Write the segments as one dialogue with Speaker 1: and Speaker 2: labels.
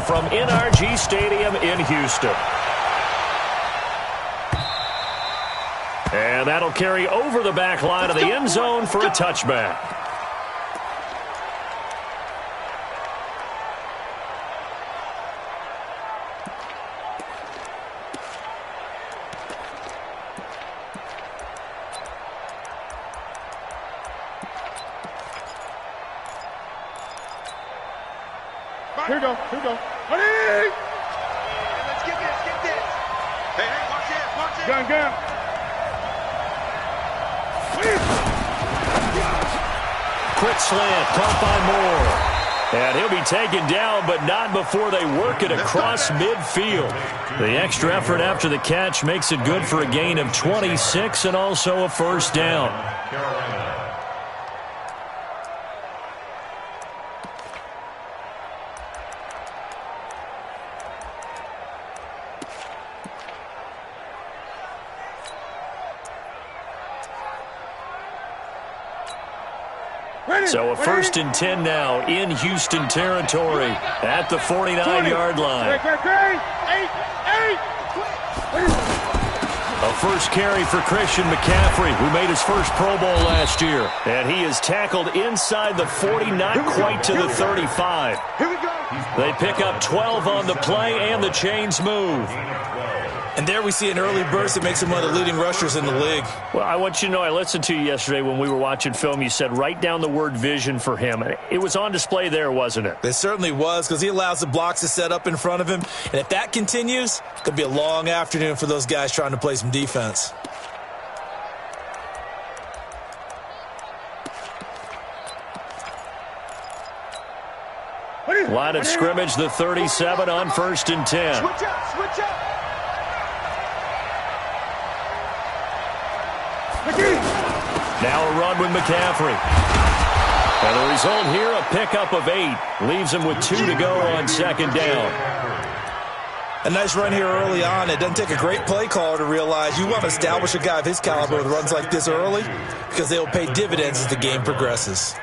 Speaker 1: from NRG Stadium in Houston. And that'll carry over the back line of the end zone for a touchback.
Speaker 2: Here we go. Ready?
Speaker 3: Let's get this. Hey, watch it.
Speaker 2: Gun.
Speaker 1: Quick slant, caught by Moore. And he'll be taken down, but not before they work it across midfield. The extra effort after the catch makes it good for a gain of 26 and also a first down. So a 1st and 10 now in Houston territory at the 49-yard line. A first carry for Christian McCaffrey, who made his first Pro Bowl last year. And he is tackled inside the 40, not quite to the 35. They pick up 12 on the play, and the chains move.
Speaker 4: And there we see an early burst that makes him one of the leading rushers in the league.
Speaker 1: Well, I want you to know, I listened to you yesterday when we were watching film. You said write down the word vision for him. It was on display there, wasn't it?
Speaker 4: It certainly was, because he allows the blocks to set up in front of him. And if that continues, it could be a long afternoon for those guys trying to play some defense.
Speaker 1: Line of scrimmage, the 37 on 1st and 10.
Speaker 3: Switch up.
Speaker 1: Now a run with McCaffrey. And the result here, a pickup of 8. Leaves him with 2 to go on 2nd down.
Speaker 4: A nice run here early on. It doesn't take a great play caller to realize you want to establish a guy of his caliber with runs like this early, because they will pay dividends as the game progresses.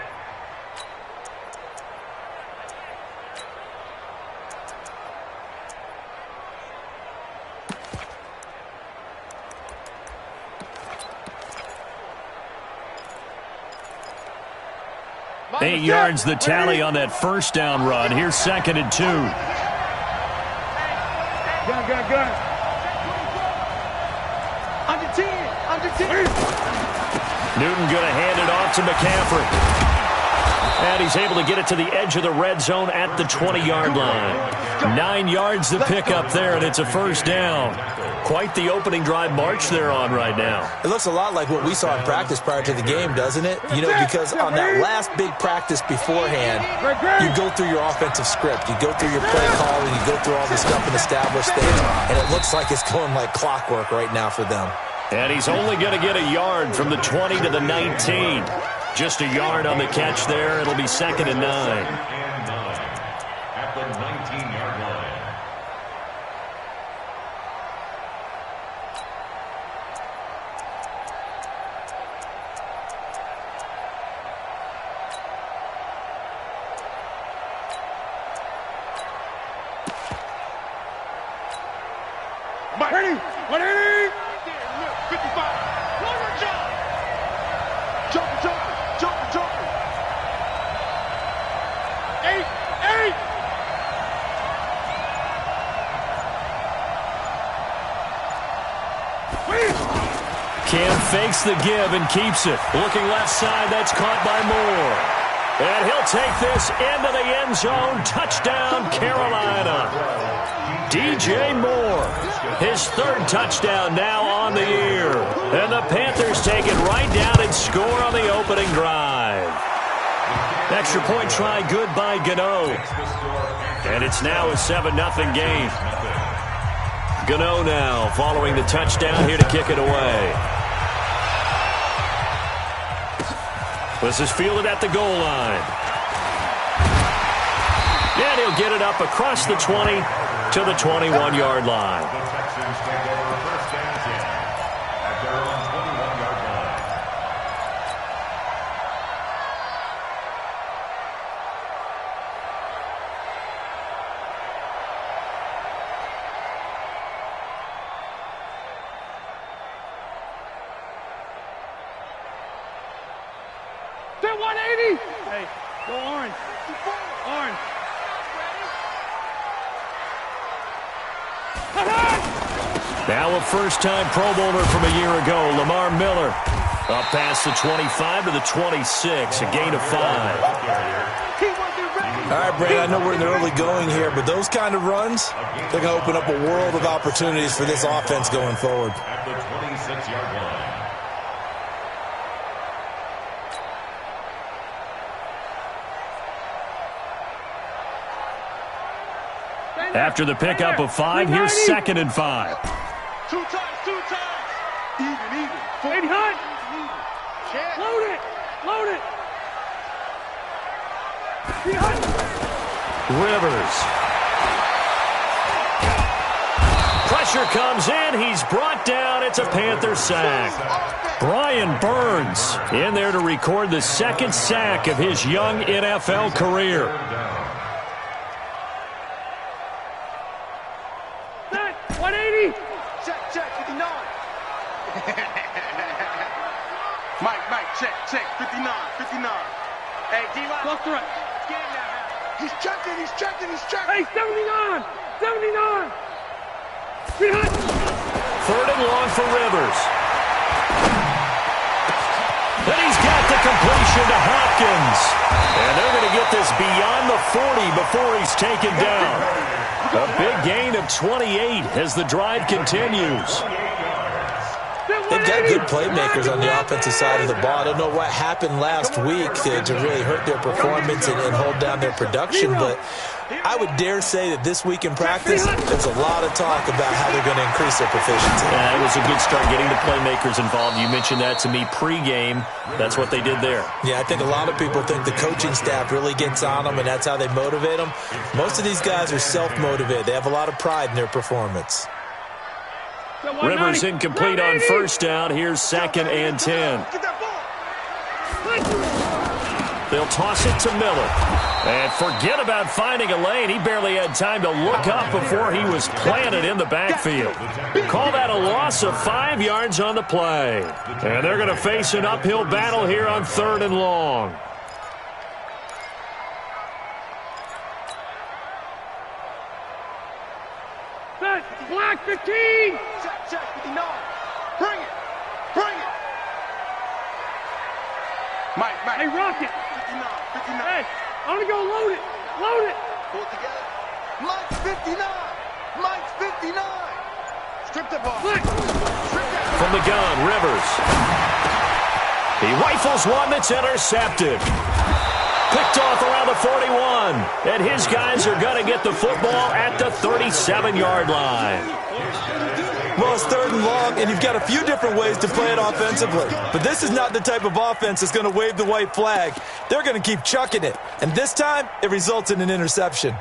Speaker 1: Eight yards the tally on that first down run. Here's 2nd and 2.
Speaker 2: Gun.
Speaker 3: Under 10.
Speaker 1: Newton going to hand it off to McCaffrey. And he's able to get it to the edge of the red zone at the 20-yard line. 9 yards the pickup there, and it's a first down. Quite the opening drive march they're on right now.
Speaker 4: It looks a lot like what we saw in practice prior to the game, doesn't it? You know, because on that last big practice beforehand, you go through your offensive script. You go through your play calling. You go through all this stuff and establish things. And it looks like it's going like clockwork right now for them.
Speaker 1: And he's only going to get a yard from the 20 to the 19. Just a yard on the catch there. It'll be 2nd and 9.
Speaker 5: At the 19-yard line.
Speaker 2: Ready?
Speaker 3: 55. Jumper.
Speaker 2: 8.
Speaker 1: Cam fakes the give and keeps it. Looking left side, that's caught by Moore. And he'll take this into the end zone. Touchdown, Carolina. DJ Moore, his 3rd touchdown now on the year. And the Panthers take it right down and score on the opening drive. Extra point try good by Gano. And it's now a 7-0 game. Gano now following the touchdown here to kick it away. This is fielded at the goal line. And he'll get it up across the 20 to the 21-yard line.
Speaker 5: The Texans take over 1st and 10 at their own 21-yard line.
Speaker 2: Set 180. Hey, go orange. Orange.
Speaker 1: Now a first-time Pro Bowler from a year ago, Lamar Miller. Up past the 25 to the 26, a gain of 5.
Speaker 4: All right, Brad, I know we're in the early going here, but those kind of runs, they're going to open up a world of opportunities for this offense going forward.
Speaker 5: At the 26-yard line.
Speaker 1: After the pickup of 5, here's 2nd and 5.
Speaker 3: Two times. Even.
Speaker 2: Baby Hunt. Load it.
Speaker 1: Rivers. Pressure comes in. He's brought down. It's a Panther sack. Brian Burns in there to record the 2nd sack of his young NFL career.
Speaker 2: Set 180.
Speaker 3: Check, 59. Mike, check, 59. Hey, D-line.
Speaker 2: Left to right.
Speaker 3: Get him now. He's checking.
Speaker 2: Hey, 79.
Speaker 1: 3rd and long for Rivers. Then he's got the completion to Hopkins. And they're going to get this beyond the 40 before he's taken down. A big gain of 28 as the drive continues.
Speaker 4: They've got good playmakers on the offensive side of the ball. I don't know what happened last week to really hurt their performance and hold down their production, but I would dare say that this week in practice, there's a lot of talk about how they're going to increase their proficiency.
Speaker 1: It was a good start getting the playmakers involved. You mentioned that to me pregame. That's what they did there.
Speaker 4: Yeah, I think a lot of people think the coaching staff really gets on them, and that's how they motivate them. Most of these guys are self-motivated. They have a lot of pride in their performance.
Speaker 1: Rivers incomplete on 1st down. Here's 2nd and 10. They'll toss it to Miller. And forget about finding a lane. He barely had time to look up before he was planted in the backfield. Call that a loss of 5 yards on the play. And they're going to face an uphill battle here on 3rd and long.
Speaker 2: Black 15.
Speaker 3: Check, 59. Bring it. Mike.
Speaker 2: Hey, Rocket.
Speaker 3: 59.
Speaker 2: Hey, I want to go load it.
Speaker 3: Pull it together. Mike's 59. Strip the ball.
Speaker 1: From the gun, Rivers. He rifles one that's intercepted. Picked off around the 41. And his guys are going to get the football at the 37-yard line.
Speaker 4: Well, it's 3rd and long, and you've got a few different ways to play it offensively. But this is not the type of offense that's going to wave the white flag. They're going to keep chucking it. And this time, it results in an interception.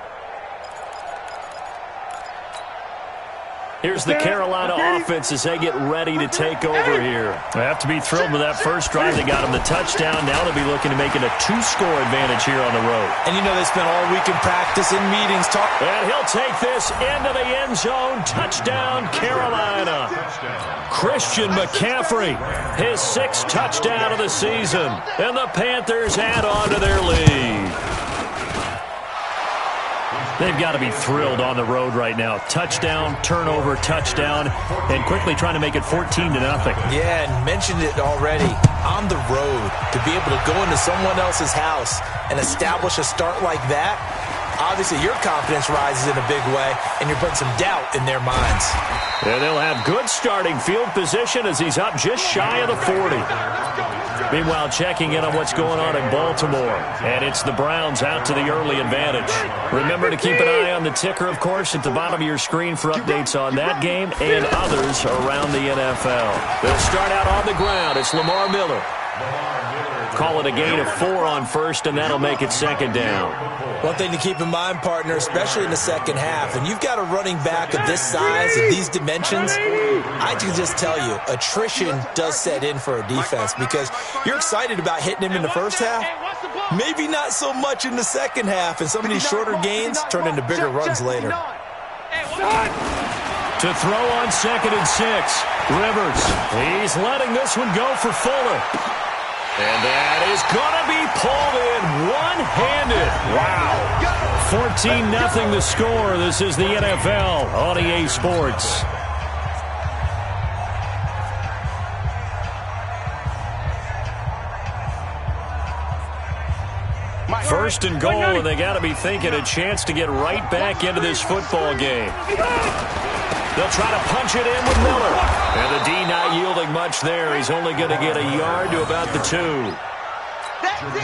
Speaker 1: Here's the Carolina offense as they get ready to take over here. They have to be thrilled with that first drive. They got them the touchdown. Now they'll be looking to make it a 2-score advantage here on the road.
Speaker 4: And you know they spent all week in practice and meetings talking.
Speaker 1: And he'll take this into the end zone. Touchdown, Carolina. Christian McCaffrey, his 6th touchdown of the season. And the Panthers add on to their lead. They've got to be thrilled on the road right now. Touchdown, turnover, touchdown, and quickly trying to make it 14-0.
Speaker 4: Yeah, and mentioned it already. On the road, to be able to go into someone else's house and establish a start like that, obviously your confidence rises in a big way, and you're putting some doubt in their minds.
Speaker 1: And they'll have good starting field position as he's up just shy of the 40. Meanwhile, checking in on what's going on in Baltimore. And it's the Browns out to the early advantage. Remember to keep an eye on the ticker, of course, at the bottom of your screen for updates on that game and others around the NFL. They'll start out on the ground. It's Lamar Miller. Call it a gain of 4 on 1st, and that'll make it 2nd down.
Speaker 4: One thing to keep in mind, partner, especially in the second half, when you've got a running back of this size, of these dimensions, I can just tell you, attrition does set in for a defense because you're excited about hitting him in the first half, maybe not so much in the second half, and some of these shorter gains turn into bigger runs later.
Speaker 1: To throw on 2nd and 6, Rivers. He's letting this one go for Fuller. And that is going to be pulled in one-handed. Wow. 14-0 the score. This is the NFL on EA Sports. First and goal, and they got to be thinking a chance to get right back into this football game. They'll try to punch it in with Miller. And the D not yielding much there. He's only going to get a yard to about the 2.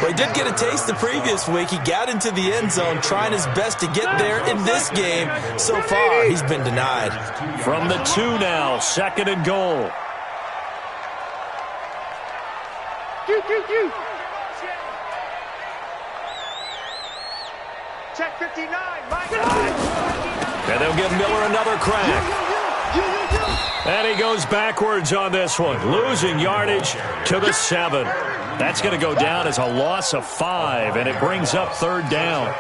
Speaker 4: Well, he did get a taste the previous week. He got into the end zone trying his best to get there in this game. So far, he's been denied.
Speaker 1: From the 2 now, second and goal.
Speaker 3: Check 59, Mike.
Speaker 1: And they'll give Miller another crack. And he goes backwards on this one, losing yardage to the 7. That's going to go down as a loss of 5, and it brings up third down.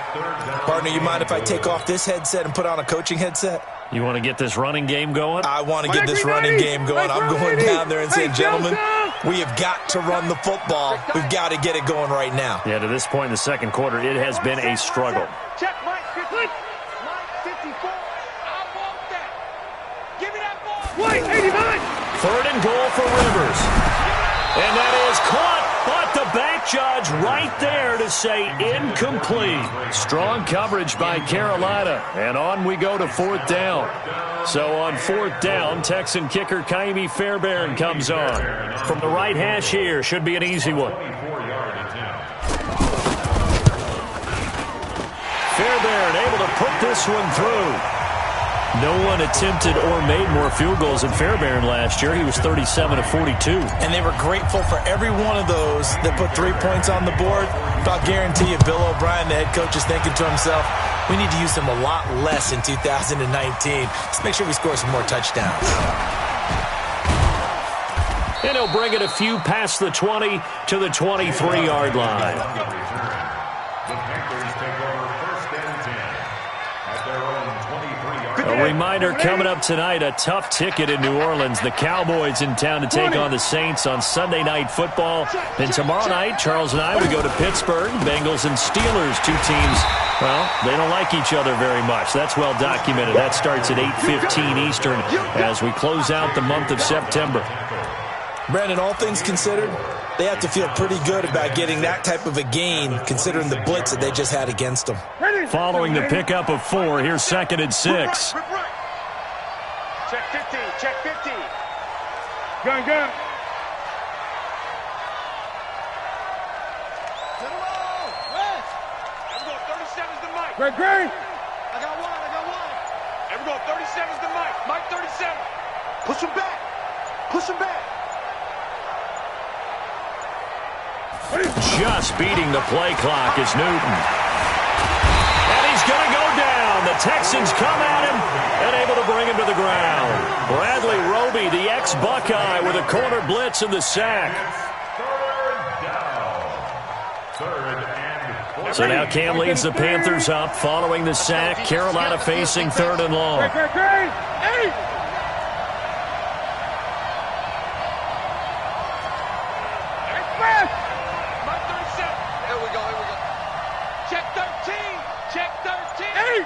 Speaker 4: Partner, you mind if I take off this headset and put on a coaching headset?
Speaker 1: You want to get this running game going?
Speaker 4: I want to get this running game going. I'm going down there and saying, gentlemen, we have got to run the football. We've got to get it going right now.
Speaker 1: Yeah, to this point in the second quarter, it has been a struggle.
Speaker 3: Check Mike 54. I want that. Give me that ball.
Speaker 2: Wait, 89.
Speaker 1: Third and goal for Rivers. And that is caught, but the back judge right there to say incomplete. Strong coverage by Carolina, and on we go to fourth down. So on fourth down, Texan kicker Kaimi Fairbairn comes on. From the right hash here, should be an easy one. Fairbairn able to put this one through. No one attempted or made more field goals than Fairbairn last year. He was 37 of 42.
Speaker 4: And they were grateful for every one of those that put 3 points on the board. I'll guarantee you Bill O'Brien, the head coach, is thinking to himself, we need to use him a lot less in 2019. Let's make sure we score some more touchdowns.
Speaker 1: And he'll bring it a few past the 20 to the 23-yard line.
Speaker 5: The Panthers take over first and 10 at their own 23-yard line.
Speaker 1: A reminder coming up tonight, a tough ticket in New Orleans. The Cowboys in town to take on the Saints on Sunday Night Football. And tomorrow night, Charles and I, we go to Pittsburgh. Bengals and Steelers, two teams, well, they don't like each other very much. That's well documented. That starts at 8:15 Eastern as we close out the month of September.
Speaker 4: Brandon, all things considered, they have to feel pretty good about getting that type of a gain, considering the blitz that they just had against them.
Speaker 1: Following the pickup of 4, here's second and 6.
Speaker 3: Check 50, check 50.
Speaker 2: Gun.
Speaker 3: Everyone, 37's the mic.
Speaker 2: Great.
Speaker 3: I got one. Everyone, 37's the mic. Mike 37. Push him back.
Speaker 1: Just beating the play clock is Newton. And he's going to go down. The Texans come at him and able to bring him to the ground. Bradley Roby, the ex-Buckeye, with a corner blitz and the sack. So now Cam leads the Panthers up following the sack. Carolina facing third and long.
Speaker 2: Great.
Speaker 3: 13.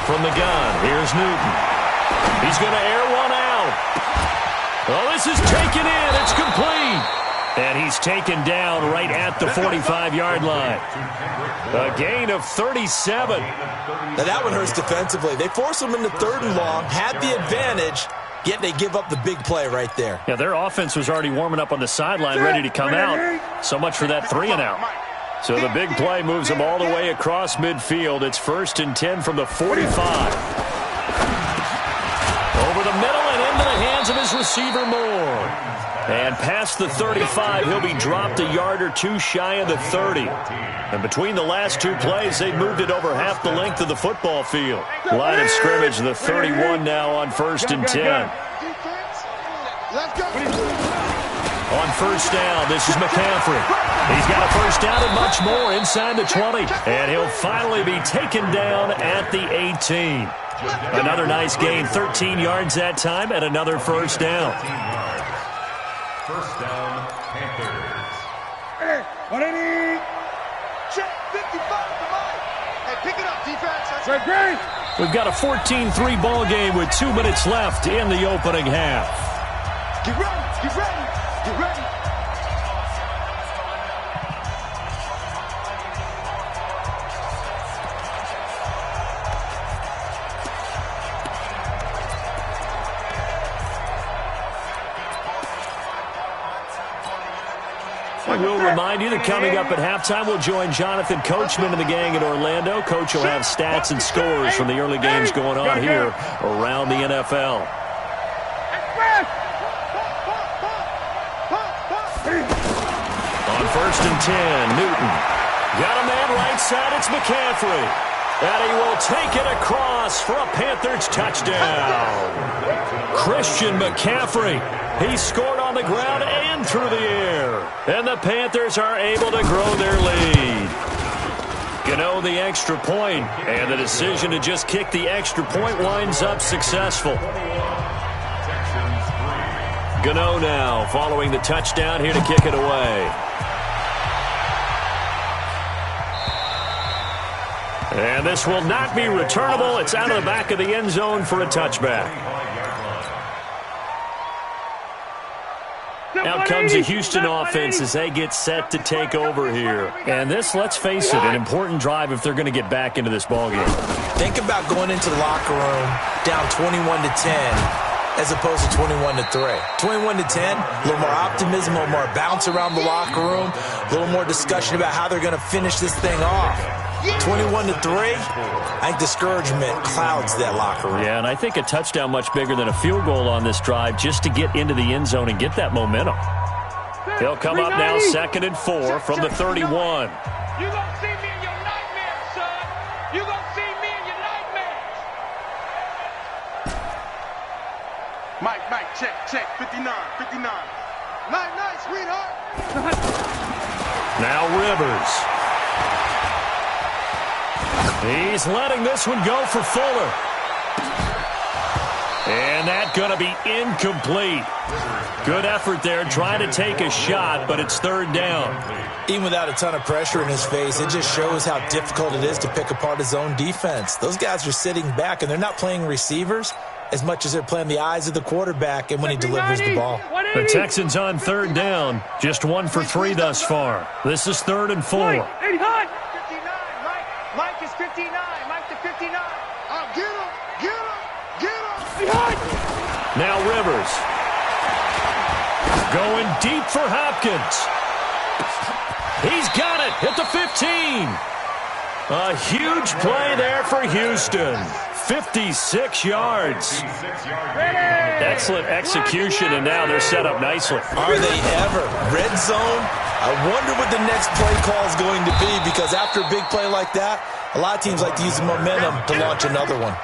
Speaker 1: From the gun, here's Newton. He's going to air one out. Oh, this is taken in. It's complete. And he's taken down right at the 45-yard line. A gain of 37.
Speaker 4: Now that one hurts defensively. They force them into third and long, had the advantage, yet they give up the big play right there.
Speaker 1: Yeah, their offense was already warming up on the sideline, ready to come out. So much for that 3-and-out. So the big play moves them all the way across midfield. It's first and 10 from the 45. Over the middle and into the hands of his receiver Moore. And past the 35, he'll be dropped a yard or two shy of the 30. And between the last two plays, they've moved it over half the length of the football field. Line of scrimmage, the 31 now on first and 10.
Speaker 3: Let's go.
Speaker 1: On first down, this is McCaffrey. He's got a first down and much more inside the 20. And he'll finally be taken down at the 18. Another nice gain, 13 yards that time, and another first down.
Speaker 5: First down, Panthers.
Speaker 2: Hey, 180.
Speaker 3: Check, 55 to Mike. Hey, pick it up, defense. That's
Speaker 2: Great.
Speaker 1: We've got a 14-3 ball game with 2 minutes left in the opening half.
Speaker 3: Get ready, get ready, get ready.
Speaker 1: We'll remind you that coming up at halftime, we'll join Jonathan Coachman and the gang in Orlando. Coach will have stats and scores from the early games going on here around the NFL. On 1st and 10, Newton. Got a man right side, it's McCaffrey. And he will take it across for a Panthers touchdown. Christian McCaffrey. He scored on the ground and through the air. And the Panthers are able to grow their lead. Gano the extra point, and the decision to just kick the extra point winds up successful. Gano now following the touchdown here to kick it away. And this will not be returnable. It's out of the back of the end zone for a touchback. Out comes the Houston offense as they get set to take over here. And this, let's face it, an important drive if they're going to get back into this ballgame.
Speaker 4: Think about going into the locker room down 21-10 as opposed to 21-3. 21-10, a little more optimism, a little more bounce around the locker room, a little more discussion about how they're going to finish this thing off. 21-3, I think discouragement clouds that locker room.
Speaker 1: Yeah, and I think a touchdown much bigger than a field goal on this drive just to get into the end zone and get that momentum. He'll come up now 2nd and 4 from the 31.
Speaker 3: You gonna see me in your nightmares, son. You gonna see me in your nightmares. Mike, check, 59. Night, sweetheart.
Speaker 1: Now Rivers. He's letting this one go for Fuller. And that's going to be incomplete. Good effort there, trying to take a shot, but it's 3rd down.
Speaker 4: Even without a ton of pressure in his face, it just shows how difficult it is to pick apart his own defense. Those guys are sitting back, and they're not playing receivers as much as they're playing the eyes of the quarterback and when he delivers the ball.
Speaker 1: The Texans on 3rd down, just 1 for 3 thus far. This is 3rd and 4.
Speaker 3: Mike is 59. Mike to 59. Get him.
Speaker 1: Now Rivers. Going deep for Hopkins. He's got it at the 15. A huge play there for Houston. 56 yards. Excellent execution, and now they're set up nicely.
Speaker 4: Are they ever? Red zone? I wonder what the next play call is going to be, because after a big play like that, a lot of teams like to use the momentum to launch another one.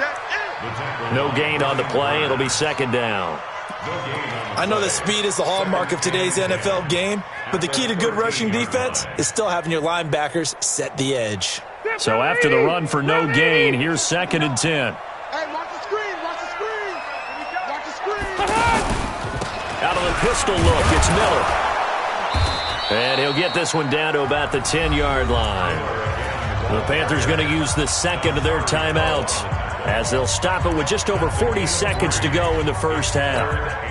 Speaker 1: No gain on the play. It'll be 2nd down.
Speaker 4: I know that speed is the hallmark of today's NFL game, but the key to good rushing defense is still having your linebackers set the edge.
Speaker 1: So after the run for no gain, here's 2nd and 10.
Speaker 3: Hey, watch the screen.
Speaker 1: Out of the pistol look, it's Miller. And he'll get this one down to about the 10-yard line. The Panthers going to use the 2nd of their timeouts as they'll stop it with just over 40 seconds to go in the first half.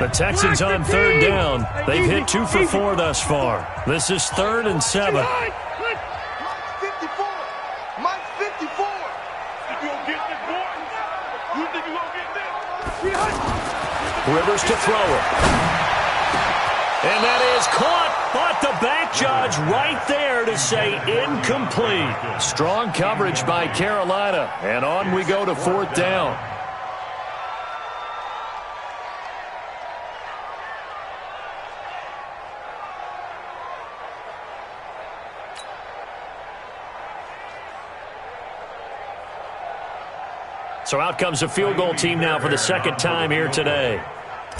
Speaker 1: The Texans on 3rd down. They've hit 2 for 4 thus far. This is 3rd and 7.
Speaker 3: Mike's 54. Mike's 54. You gonna get this, boy? You think you gonna get this?
Speaker 1: Rivers to throw it. And that is caught, but the back judge right there to say incomplete. Strong coverage by Carolina, and on we go to 4th down. So out comes the field goal team now for the 2nd time here today.
Speaker 5: A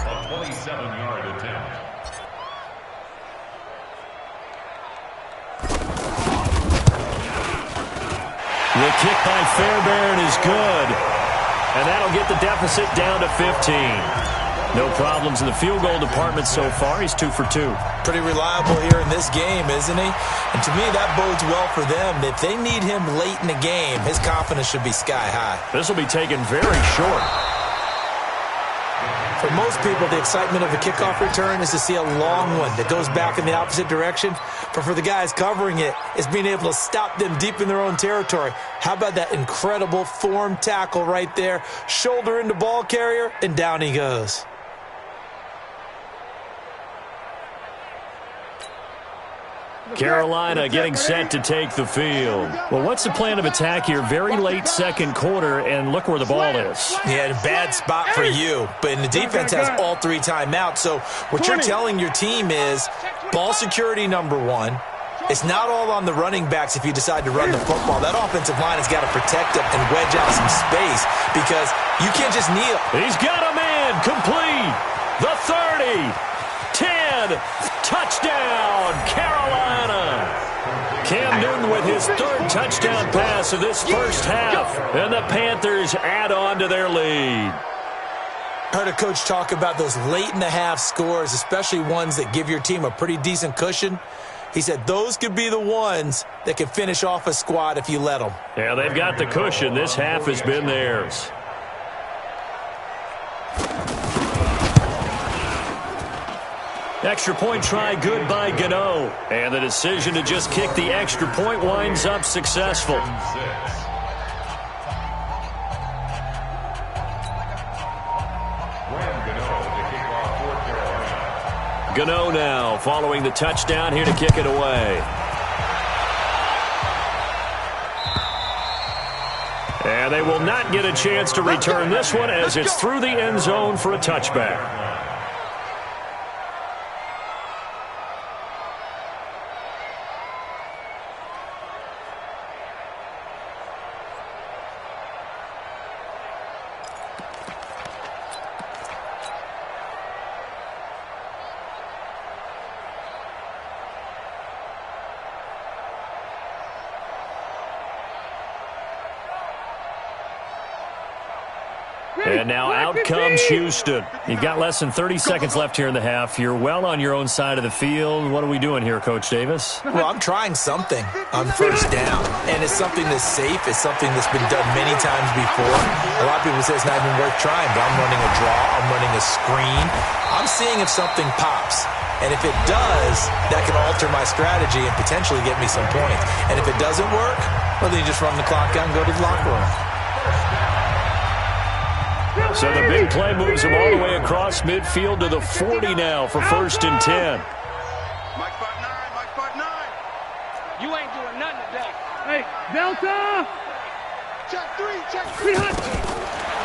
Speaker 5: 27-yard attempt.
Speaker 1: The kick by Fairbairn is good. And that'll get the deficit down to 15. No problems in the field goal department so far. He's 2 for 2.
Speaker 4: Pretty reliable here in this game, isn't he? And to me, that bodes well for them. If they need him late in the game, his confidence should be sky high.
Speaker 1: This will be taken very short.
Speaker 4: For most people, the excitement of a kickoff return is to see a long one that goes back in the opposite direction. But for the guys covering it, it's being able to stop them deep in their own territory. How about that incredible form tackle right there? Shoulder into ball carrier, and down he goes.
Speaker 1: Carolina getting set to take the field. Well, what's the plan of attack here? Very late second quarter, and look where the ball is.
Speaker 4: Yeah, a bad spot for you, but the defense has all 3 timeouts. So what you're telling your team is ball security number 1. It's not all on the running backs if you decide to run the football. That offensive line has got to protect them and wedge out some space because you can't just kneel.
Speaker 1: He's got a man complete. The 30. 10, touchdown, Carolina. Cam Newton with his 3rd touchdown pass of this first half, and the Panthers add on to their lead.
Speaker 4: Heard a coach talk about those late-in-the-half scores, especially ones that give your team a pretty decent cushion. He said those could be the ones that can finish off a squad if you let them.
Speaker 1: Yeah, they've got the cushion. This half has been theirs. Extra point try good by Gano. And the decision to just kick the extra point winds up successful. Gano now following the touchdown here to kick it away. And they will not get a chance to return this one as it's through the end zone for a touchback. And now out comes Houston. You've got less than 30 seconds left here in the half. You're well on your own side of the field. What are we doing here, Coach Davis?
Speaker 4: Well, I'm trying something on first down, and it's something that's safe. It's something that's been done many times before. A lot of people say it's not even worth trying, but I'm running a draw. I'm running a screen. I'm seeing if something pops. And if it does, that can alter my strategy and potentially get me some points. And if it doesn't work, well, then you just run the clock out and go to the locker room.
Speaker 1: So the big play moves him all the way across midfield to the 40 now for 1st and 10.
Speaker 3: Mike 5-9, Mike 5-9.
Speaker 2: You ain't doing nothing today. Hey, Delta!
Speaker 3: Check 3, check 3.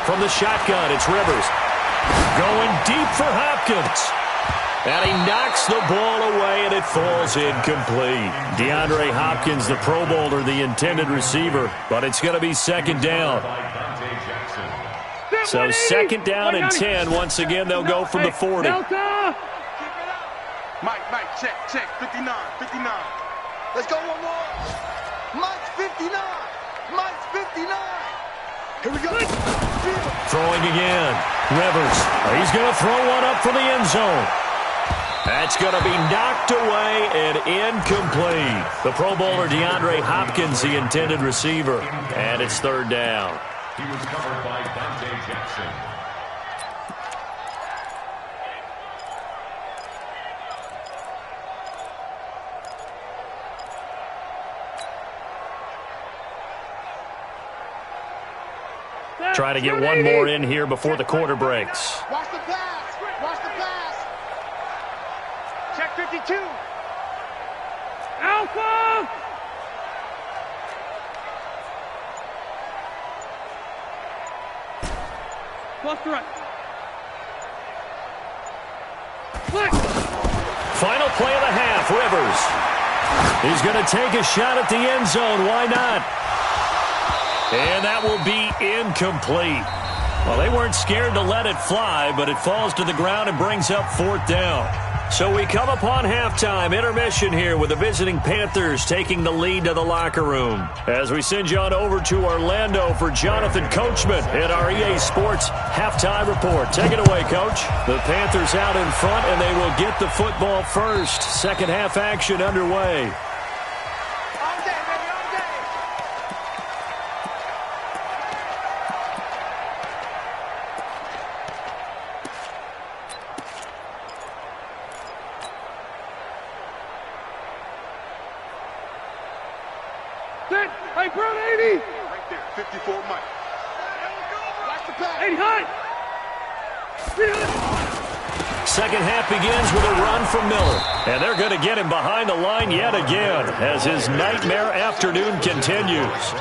Speaker 1: From the shotgun, it's Rivers. Going deep for Hopkins. And he knocks the ball away, and it falls incomplete. DeAndre Hopkins, the Pro Bowler, the intended receiver. But it's going to be 2nd down. So 2nd down and 10. Once again, they'll go from the 40.
Speaker 3: Mike, check, 59, 59. Let's go one more. Mike's 59. Mike's 59. Here we go.
Speaker 1: Throwing again. Rivers. He's going to throw one up for the end zone. That's going to be knocked away and incomplete. The Pro Bowler DeAndre Hopkins, the intended receiver. And it's 3rd down.
Speaker 5: He was covered by Dante Jackson.
Speaker 1: Try to get one more in here before the quarter breaks.
Speaker 3: Watch the pass. Watch the pass.
Speaker 2: Check 52. Alpha! Plus the right. Flick.
Speaker 1: Final play of the half, Rivers. He's going to take a shot at the end zone. Why not? And that will be incomplete. Well, they weren't scared to let it fly, but it falls to the ground and brings up 4th down. So we come upon halftime, intermission here with the visiting Panthers taking the lead to the locker room. As we send you on over to Orlando for Jonathan Coachman in our EA Sports halftime report. Take it away, Coach. The Panthers out in front, and they will get the football first. Second half action underway.
Speaker 2: Hey, Brown 80!
Speaker 3: Right there, 54 Mike. Watch the pass.
Speaker 2: 80 high!
Speaker 1: Second half begins with a run from Miller. And they're going to get him behind the line yet again as his nightmare afternoon continues.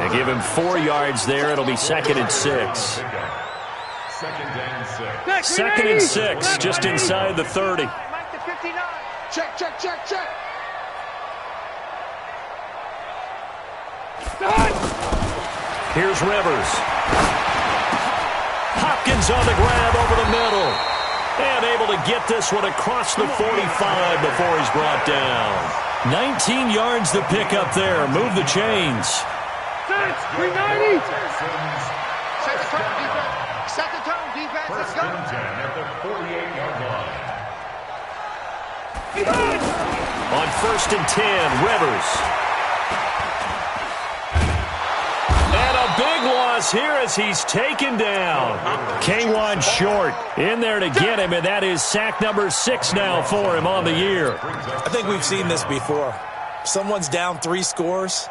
Speaker 1: They give him 4 yards there. It'll be 2nd and 6. 2nd and 6, just inside the 30.
Speaker 2: Mike to 59.
Speaker 3: Check, check, check, check.
Speaker 1: Here's Rivers. Hopkins on the grab over the middle. And able to get this one across the 45 before he's brought down. 19 yards to pick up there. Move the chains.
Speaker 2: 390.
Speaker 3: Set the tone, defense. Set the tone, defense. Let's go.
Speaker 5: At the 48-yard line.
Speaker 1: On 1st and 10, Rivers. Big loss here as he's taken down. K1 short in there to get him, and that is sack number 6 now for him on the year.
Speaker 4: I think we've seen this before. Someone's down 3 scores.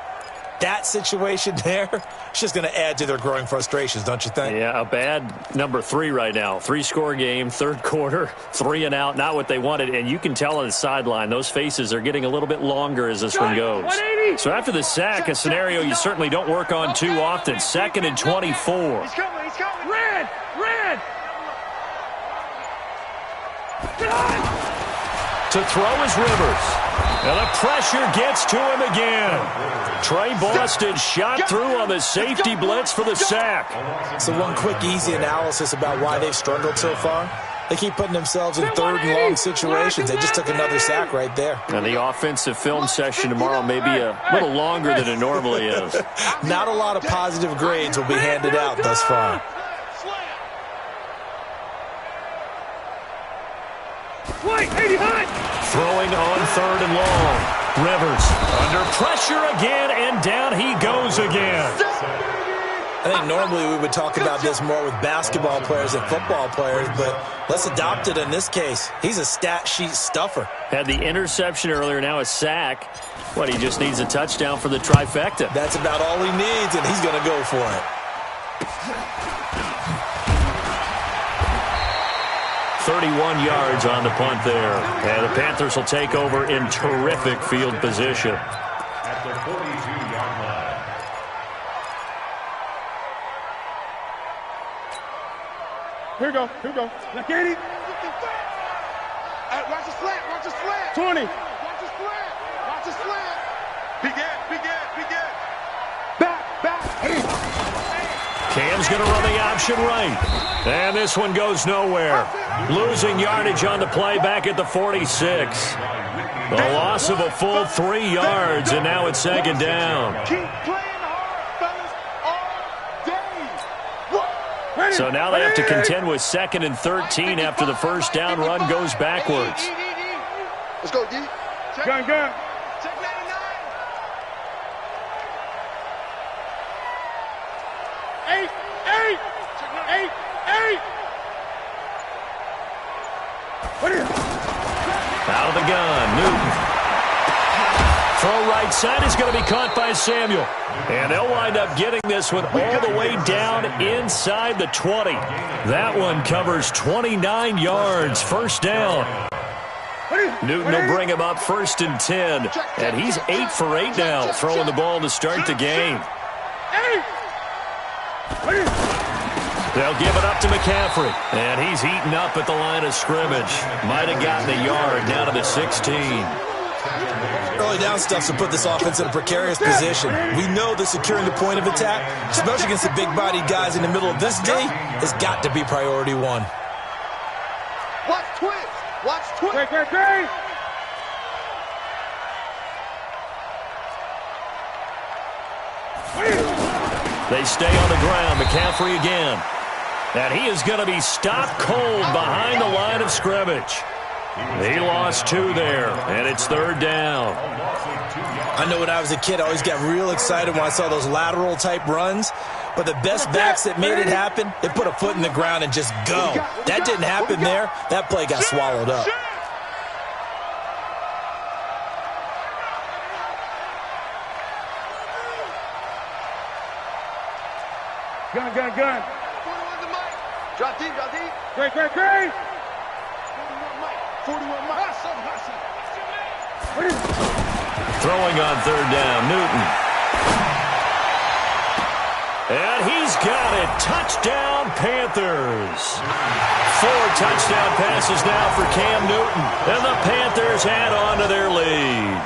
Speaker 4: That situation there, it's just going to add to their growing frustrations, don't you think?
Speaker 1: Yeah, a bad number 3 right now. 3-score game, 3rd quarter, 3 and out, not what they wanted. And you can tell on the sideline, those faces are getting a little bit longer as this one goes. So after the sack, a scenario you certainly don't work on too often. 2nd and 24.
Speaker 2: He's coming, he's coming. Red, red.
Speaker 1: To throw is Rivers. And the pressure gets to him again. Trey Boston shot through on the safety blitz for the sack.
Speaker 4: So one quick, easy analysis about why they've struggled so far. They keep putting themselves in 3rd and long situations. They just took another sack right there.
Speaker 1: And the offensive film session tomorrow may be a little longer than it normally is.
Speaker 4: Not a lot of positive grades will be handed out thus far.
Speaker 2: Wait, 80 high.
Speaker 1: Throwing on 3rd and long. Rivers under pressure again, and down he goes again.
Speaker 4: I think normally we would talk about this more with basketball players and football players, but let's adopt it in this case. He's a stat sheet stuffer.
Speaker 1: Had the interception earlier, now a sack. What, he just needs a touchdown for the trifecta.
Speaker 4: That's about all he needs, and he's going to go for it.
Speaker 1: 31 yards on the punt there. And the Panthers will take over in terrific field position.
Speaker 5: At the 42-yard line.
Speaker 2: Here we go, here we go. Like 80.
Speaker 3: Watch the slant, watch the slant.
Speaker 2: 20.
Speaker 3: Watch the slant, watch the slant. Begin. Back.
Speaker 1: Cam's going to run the option right. And this one goes nowhere. Losing yardage on the play back at the 46. The loss of a full 3 yards, and now it's 2nd down.
Speaker 3: Keep playing hard, fellas, all day.
Speaker 1: So now they have to contend with 2nd and 13 after the first down run goes backwards.
Speaker 3: Let's go, D.
Speaker 2: Gun.
Speaker 3: Check 99. Eight.
Speaker 1: Out of the gun, Newton. Throw right side is going to be caught by Samuel. And they'll wind up getting this one all the way down inside the 20. That one covers 29 yards, 1st down. Newton will bring him up 1st and 10. And he's 8 for 8 now, throwing the ball to start the game. They'll give it up to McCaffrey. And he's eaten up at the line of scrimmage. Might have gotten a yard down to the 16.
Speaker 4: Early down stuff to put this offense in a precarious position. We know that securing the point of attack, especially against the big-bodied guys in the middle of this day, has got to be priority 1.
Speaker 3: Watch twist. Watch Twitter.
Speaker 2: Great.
Speaker 1: They stay on the ground. McCaffrey again. And he is going to be stopped cold behind the line of scrimmage. He lost 2 there, and it's 3rd down.
Speaker 4: I know when I was a kid, I always got real excited when I saw those lateral-type runs. But the best backs that made it happen, they put a foot in the ground and just go. That didn't happen there. That play got swallowed up.
Speaker 2: Gun.
Speaker 3: Drop deep.
Speaker 2: Great.
Speaker 3: 41 Mike.
Speaker 1: Throwing on 3rd down, Newton. And he's got it. Touchdown, Panthers. 4 touchdown passes now for Cam Newton. And the Panthers add on to their lead.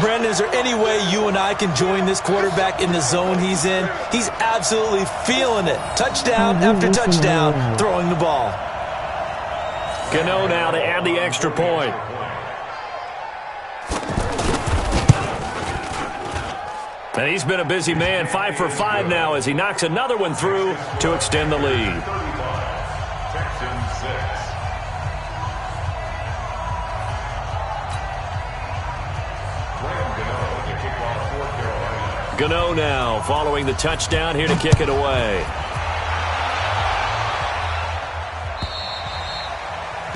Speaker 4: Brandon, is there any way you and I can join this quarterback in the zone he's in? He's absolutely feeling it. Touchdown after touchdown, throwing the ball.
Speaker 1: Gano now to add the extra point. And he's been a busy man, 5 for 5 now as he knocks another one through to extend the lead. Gano now following the touchdown here to kick it away.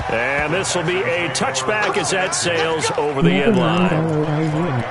Speaker 1: And this will be a touchback as that sails over the end line.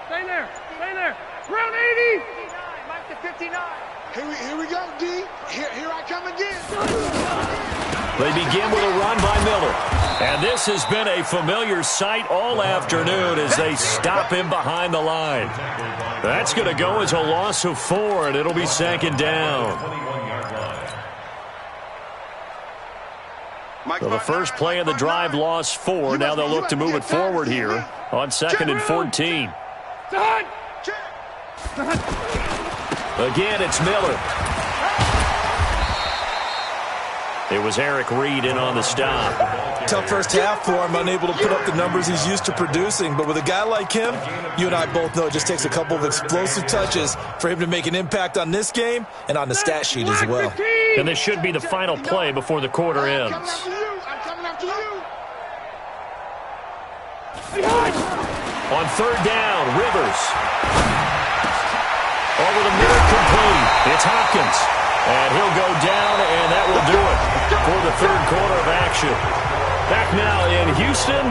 Speaker 2: Stay there. Round 80.
Speaker 3: Mike to 59. Here we go, D. Here I come again.
Speaker 1: They begin with a run by Miller. And this has been a familiar sight all afternoon as they stop him behind the line. That's going to go as a loss of 4, and it'll be 2nd down. So the first play of the drive lost 4. Now they'll look to move it forward here on 2nd and 14. Again, it's Miller. It was Eric Reed in on the stop.
Speaker 4: Tough first half for him, unable to put up the numbers he's used to producing. But with a guy like him, you and I both know it just takes a couple of explosive touches for him to make an impact on this game and on the stat sheet as well.
Speaker 1: And this should be the final play before the quarter ends.
Speaker 3: I'm coming after you.
Speaker 1: On 3rd down, Rivers. Over the middle, complete. It's Hopkins. And he'll go down, and that will do it for the 3rd quarter of action. Back now in Houston.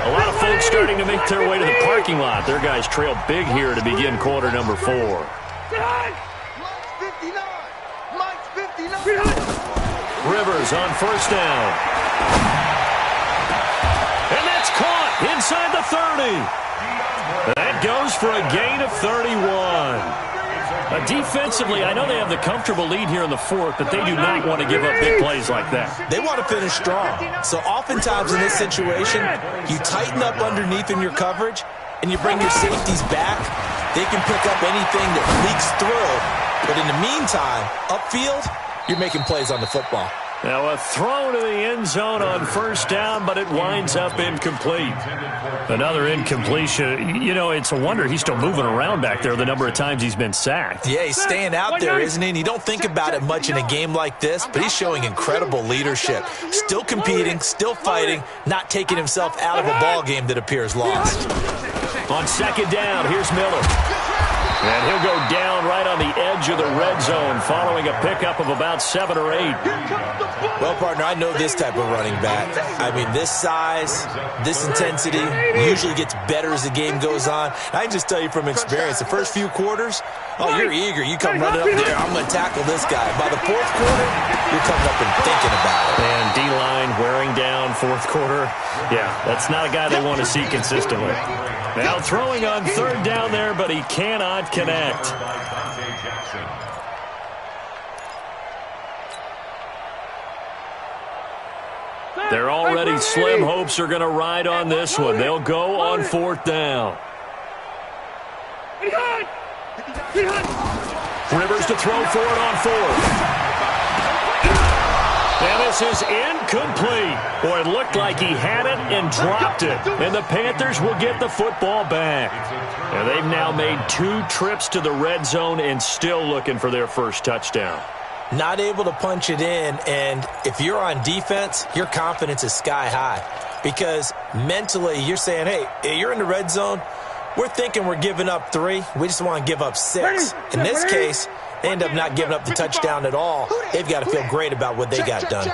Speaker 1: A lot of folks starting to make their way to the parking lot. Their guys trail big here to begin quarter number 4.
Speaker 3: Mike's 59.
Speaker 1: Rivers on 1st down. And that's caught inside the 30. That goes for a gain of 31. Defensively, I know they have the comfortable lead here in the 4th, but they do not want to give up big plays like that.
Speaker 4: They want to finish strong. So oftentimes in this situation, you tighten up underneath in your coverage, and you bring your safeties back. They can pick up anything that leaks through. But in the meantime, upfield, you're making plays on the football.
Speaker 1: Now a throw to the end zone on 1st down, but it winds up incomplete. Another incompletion. You know, it's a wonder he's still moving around back there the number of times he's been sacked.
Speaker 4: Yeah, he's staying out there, isn't he? And you don't think about it much in a game like this, but he's showing incredible leadership. Still competing, still fighting, not taking himself out of a ball game that appears lost.
Speaker 1: On 2nd down, here's Miller. And he'll go down right on the edge of the red zone following a pickup of about 7 or 8.
Speaker 4: Well, partner, I know this type of running back. I mean, this size, this intensity usually gets better as the game goes on. I can just tell you from experience, the first few quarters, oh, you're eager. You come running up there, I'm going to tackle this guy. By the fourth quarter, you're coming up and thinking about it.
Speaker 1: And D-line wearing down fourth quarter. Yeah, that's not a guy they want to see consistently. Now throwing on third down there, but he cannot connect. They're already slim hopes are going to ride on this one. They'll go on fourth down. Rivers to throw for it on fourth. And this is incomplete. Boy, it looked like he had it and dropped it. And the Panthers will get the football back. And they've now made 2 trips to the red zone and still looking for their first touchdown.
Speaker 4: Not able to punch it in, and if you're on defense, your confidence is sky high. Because mentally, you're saying, hey, you're in the red zone. We're thinking we're giving up 3. We just want to give up 6. In this case, they end up not giving up the touchdown at all. They've got to feel great about what they got done.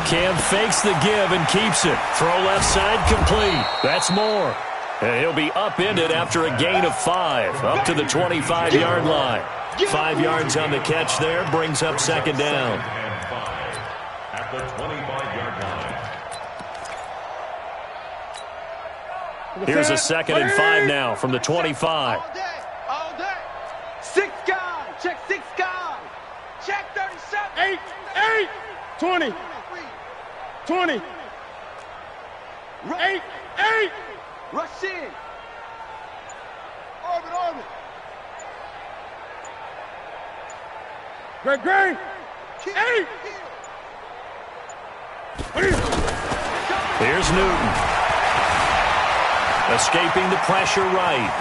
Speaker 1: Cam fakes the give and keeps it. Throw left side complete. That's more. And he'll be upended after a gain of 5, up to the 25-yard line. 5 yards on the catch there, brings up second down.
Speaker 5: At the 25-yard line.
Speaker 1: Here's a 2nd and 5 now from the 25.
Speaker 3: All day, all day. 6 guys. Check 6 guys. Check 37.
Speaker 2: 8, 20, 20, 8.
Speaker 3: Rush in. Orbit.
Speaker 2: Great. 8.
Speaker 1: Here's Newton. Escaping the pressure right.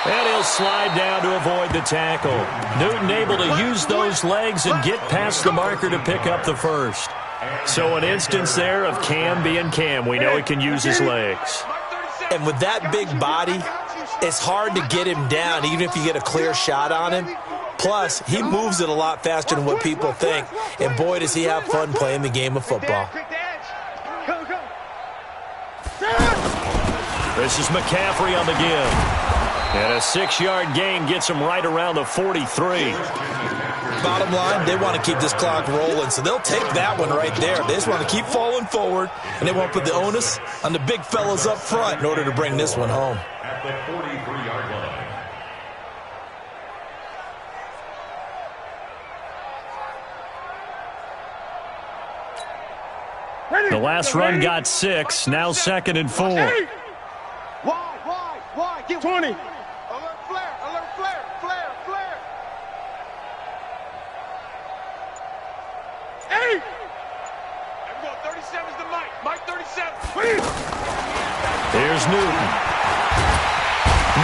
Speaker 1: And he'll slide down to avoid the tackle. Newton able to use those legs and get past the marker to pick up the first. So an instance there of Cam being Cam. We know he can use his legs.
Speaker 4: And with that big body, it's hard to get him down, even if you get a clear shot on him. Plus, he moves it a lot faster than what people think. And boy, does he have fun playing the game of football.
Speaker 1: This is McCaffrey on the give. And a 6-yard gain gets him right around the 43.
Speaker 4: Bottom line, they want to keep this clock rolling, so they'll take that one right there. They just want to keep falling forward, and they want to put the onus on the big fellas up front in order to bring this one home.
Speaker 5: At the 43-yard line.
Speaker 1: The last run got 6, now 2nd and 4.
Speaker 3: Why? Get
Speaker 2: 20.
Speaker 3: Alert flare.
Speaker 2: 8.
Speaker 3: There we go. 37's the Mike. Mike 37.
Speaker 1: Here's Newton.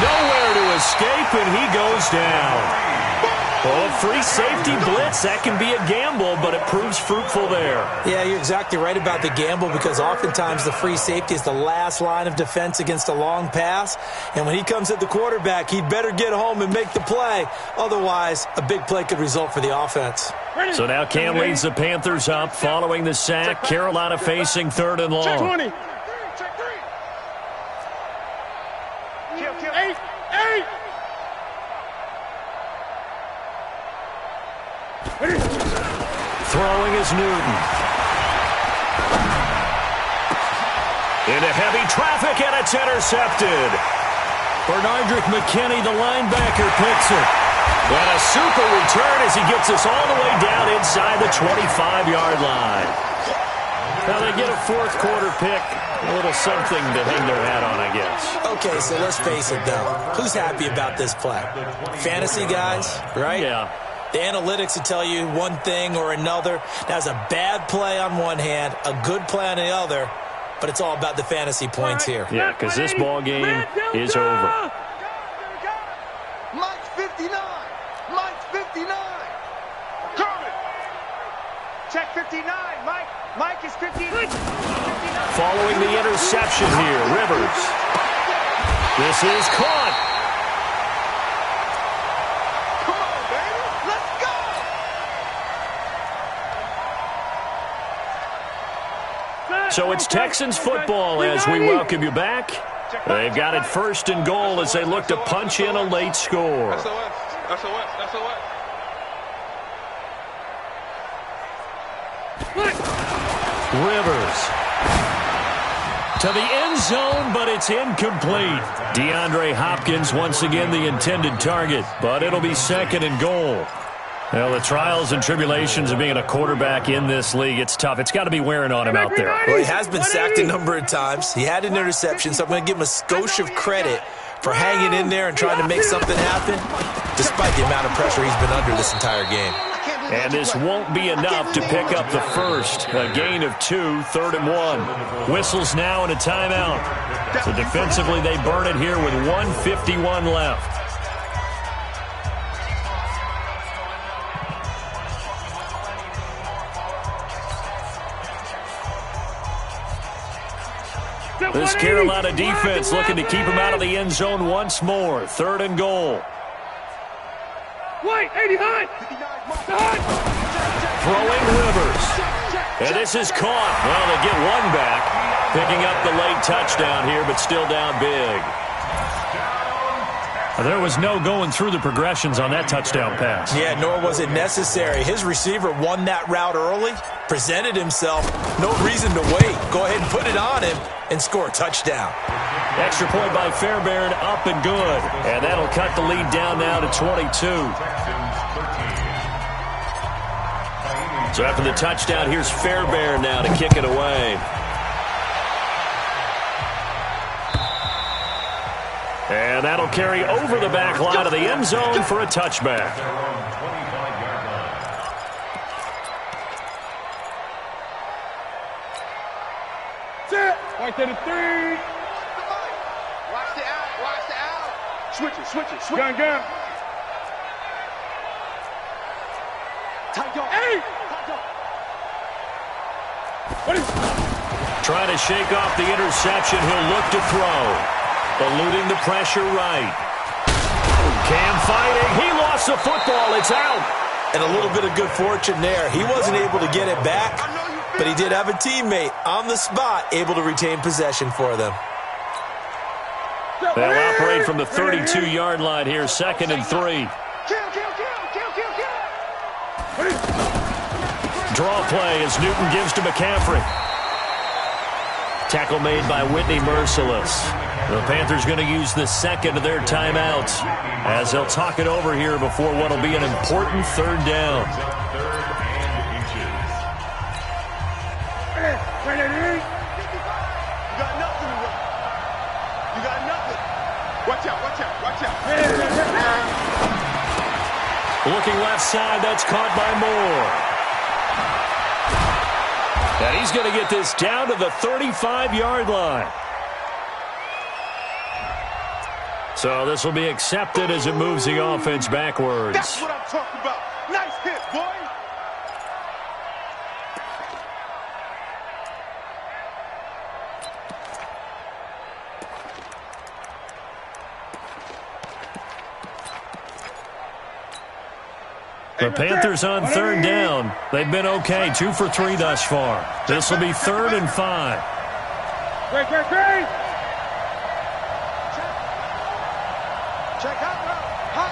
Speaker 1: Nowhere to escape, and he goes down. Well, a free safety blitz, that can be a gamble, but it proves fruitful there.
Speaker 4: Yeah, you're exactly right about the gamble, because oftentimes the free safety is the last line of defense against a long pass. And when he comes at the quarterback, he'd better get home and make the play. Otherwise, a big play could result for the offense.
Speaker 1: So now Cam leads the Panthers up following the sack. Carolina facing 3rd and long.
Speaker 2: Check 20.
Speaker 3: Check 3. Kill.
Speaker 2: 8.
Speaker 1: Throwing is Newton. Into heavy traffic, and it's intercepted. Bernardrick McKinney, the linebacker, picks it. And a super return as he gets us all the way down inside the 25-yard line. Now they get a fourth quarter pick. A little something to hang their hat on, I guess.
Speaker 4: Okay, so let's face it, though. Who's happy about this play? Fantasy guys, right?
Speaker 1: Yeah.
Speaker 4: The analytics will tell you one thing or another. That's a bad play on one hand, a good play on the other, but it's all about the fantasy points here.
Speaker 1: Yeah, because this ball game is over.
Speaker 3: Mike's 59. Mike's 59. Kermit. Check 59. Mike is 59.
Speaker 1: Following the interception. reception here. Rivers. This is caught.
Speaker 3: Come on, baby. Let's go.
Speaker 1: So it's Texans football as we welcome you back. They've got it 1st and goal as they look to punch in a late score. Rivers to the end zone, but it's incomplete. DeAndre Hopkins once again the intended target, but it'll be 2nd and goal. Well, the trials and tribulations of being a quarterback in this league, it's tough. It's got to be wearing on him out there.
Speaker 4: Well, he has been sacked a number of times. He had an interception, so I'm going to give him a skosh of credit for hanging in there and trying to make something happen, despite the amount of pressure he's been under this entire game.
Speaker 1: And this won't be enough to pick up the first. A gain of 2, 3rd and 1. Whistles now and a timeout. So defensively, they burn it here with 1:51 left. This Carolina defense looking to keep him out of the end zone once more. 3rd and goal.
Speaker 2: White, 89.
Speaker 1: Throwing Rivers. And this is caught. Well, they get one back. Picking up the late touchdown here, but still down big. There was no going through the progressions on that touchdown pass.
Speaker 4: Yeah, nor was it necessary. His receiver won that route early, presented himself. No reason to wait. Go ahead and put it on him and score a touchdown.
Speaker 1: Extra point by Fairbairn, up and good. And that'll cut the lead down now to 22. So after the touchdown, here's Fairbairn now to kick it away. And that'll carry over the back line of the end zone for a touchback.
Speaker 2: White to the 3.
Speaker 3: Watch the out. Watch the out. Switch it. Switch it. Switch it.
Speaker 2: Gun.
Speaker 3: Tight go.
Speaker 2: Hey! What is...
Speaker 1: Trying to shake off the interception. He'll look to throw. Eluding the pressure right. Cam fighting. He lost the football. It's out.
Speaker 4: And a little bit of good fortune there. He wasn't able to get it back, but he did have a teammate on the spot able to retain possession for them.
Speaker 1: They'll operate from the 32-yard line here, 2nd and 3. Draw play as Newton gives to McCaffrey. Tackle made by Whitney Merciless. The Panthers going to use the 2nd of their timeouts as they'll talk it over here before what will be an important 3rd down.
Speaker 3: You got nothing to run. You got nothing. Watch out.
Speaker 1: Looking left side, that's caught by Moore. And he's going to get this down to the 35-yard line. So this will be accepted as it moves the offense backwards.
Speaker 3: That's what I'm talking about. Nice hit, boy.
Speaker 1: The Panthers on 3rd down. They've been okay, 2 for 3 thus far. This will be 3rd and 5.
Speaker 2: Great.
Speaker 3: Check out. Hop.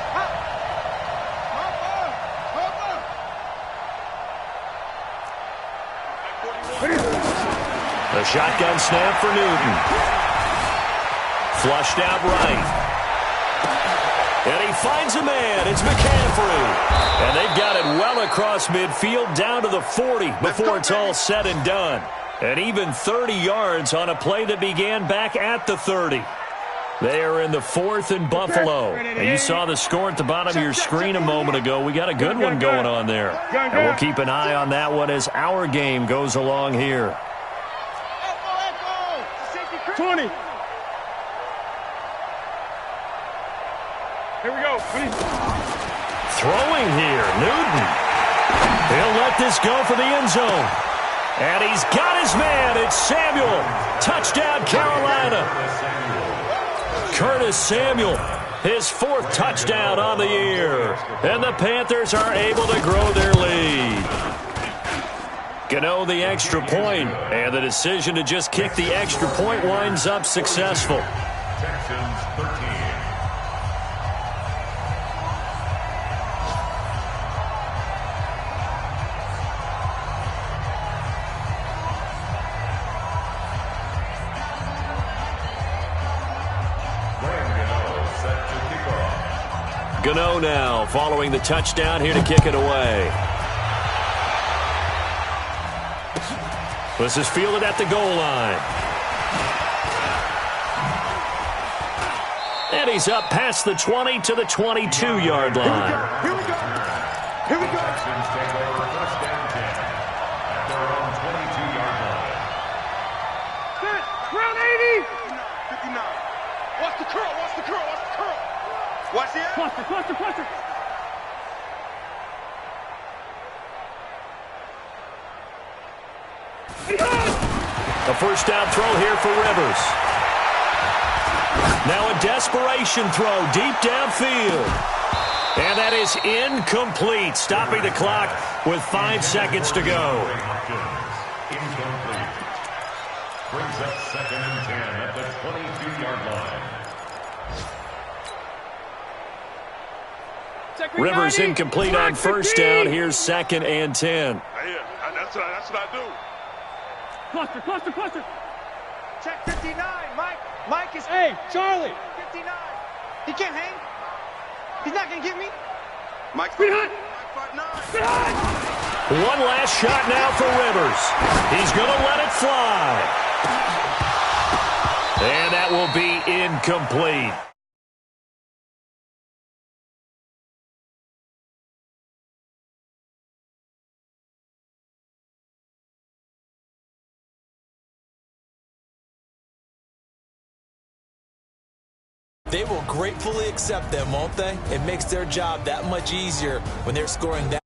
Speaker 1: The shotgun snap for Newton. Flushed out right. And he finds a man. It's McCaffrey. And they've got it well across midfield down to the 40 before it's all said and done. And even 30 yards on a play that began back at the 30. They are in the 4th and Buffalo. And you saw the score at the bottom of your screen a moment ago. We got a good one going on there. And we'll keep an eye on that one as our game goes along here.
Speaker 2: 20. Here we go. 20.
Speaker 1: Throwing here, Newton. He'll let this go for the end zone. And he's got his man. It's Samuel. Touchdown, Carolina. Curtis Samuel, his 4th touchdown on the year. And the Panthers are able to grow their lead. Gano the extra point, and the decision to just kick the extra point winds up successful.
Speaker 5: Texans 13.
Speaker 1: Gano now following the touchdown here to kick it away. This is fielded at the goal line. And he's up past the 20 to the 22-yard line.
Speaker 3: Here we go. Here we go.
Speaker 5: Texans take over first down 10 at their own 22-yard line.
Speaker 2: Set. Round 80.
Speaker 3: 59. Watch the curl. Watch the curl. Watch the curl. Watch it.
Speaker 2: Cluster, cluster, cluster.
Speaker 1: A first down throw here for Rivers. Now a desperation throw deep downfield. And that is incomplete, stopping the clock with 5 seconds to go.
Speaker 5: Incomplete. Brings up 2nd and 10 at the 22-yard line.
Speaker 1: Rivers incomplete on first down. Here's 2nd and 10.
Speaker 3: Yeah, that's what I do.
Speaker 2: Cluster, cluster, cluster.
Speaker 3: Check 59. Mike is...
Speaker 2: Hey, Charlie.
Speaker 3: 59. He can't hang. He's not going to get me. Mike's
Speaker 2: behind.
Speaker 3: Behind.
Speaker 1: One last shot now for Rivers. He's going to let it fly. And that will be incomplete.
Speaker 4: They will gratefully accept them, won't they? It makes their job that much easier when they're scoring that